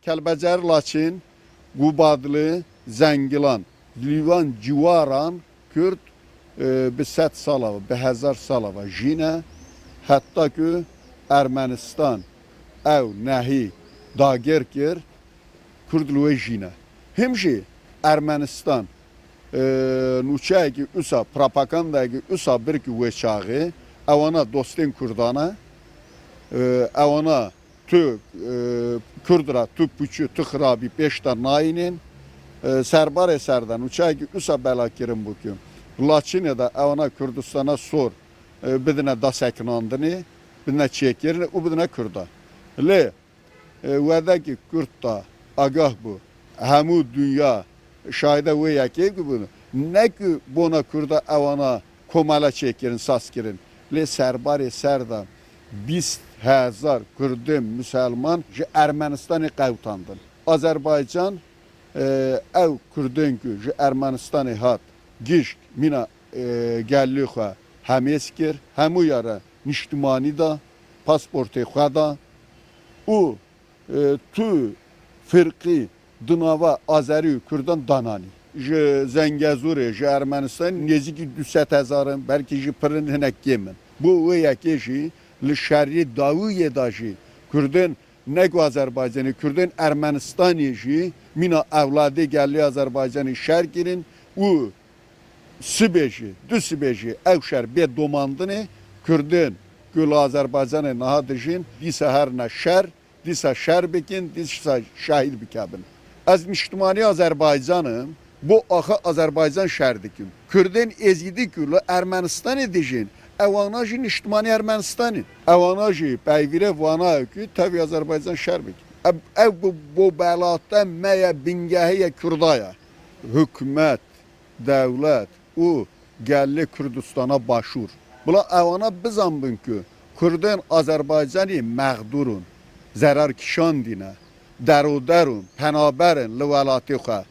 Kəlbəcər, Laçin, Qubadlı, Zəngilan, Livan, Civaran, Kürd bi 100 salava, bi 1000 salava jine, hatta ki Ermenistan ev nehi dager kir Kürdlüğe jine. Hemşi Ermenistan nüçeği ki üsa propaganda ki üsa bir ki veçağı evana dostin Kurdana evana tu Kürdra tu puçu tu xrabi peşta nainin serbar eserden uçağı ki üsa bela kirin bu ki Laçinya'da evana Kürdistan'a sor بدنا دست کناندنی بدنا چیکرنی و بدنا کرده. لی وعده کی کرده آگاه بو همو دنیا شاهده و یکی بود نه کی بنا کرده اوانا کمالا چیکرن ساس کرن. لی سرباری سردم 20,000 Kürdim Müslüman ji Ermenistan'ı qavtandın. Azerbaycan ev Kürdün ki ji Ermenistan'ı hat giş mina gelliğe همه همو یاره نشتمانی دا پاسپورت خدا او تو فرقی دناوا آذری کردان دانانی ج زنگزوره ج ارمنستان نزدیک 200,000 belki ج پرن هنک گیمن bu و یکیشی لشری داوی داشی کردن نگو آذربایجانی کردن ارمنستانیشی مینا evladı gelli Azerbaycan'ı şer girin o Sibeji, du Sibeji, evşer be domandını Kürdün, gül Azerbaycan'ı nahadışın, disa her ne şer, disa şer bikin, disa şahit bikabın. Az Müslümani Azerbaycan'ım, bu aha Azerbaycan şerdikim. Kürdün ezgidi gülü Ermenistan edişin, evanajı Müslümani Ermenistan'ı. Evanajı peyvire vana ki tabi Azerbaycan şer bikin. Ev bu belatta meye bingahiye Kürdaya. Hükümet, devlet, o gelli Kürdistan'a başvur. Bula evana bizanbın ki Kürden Azerbaycan'ı mağdurun, zarar kişan dine, deruderun, penaberin, livelati xe.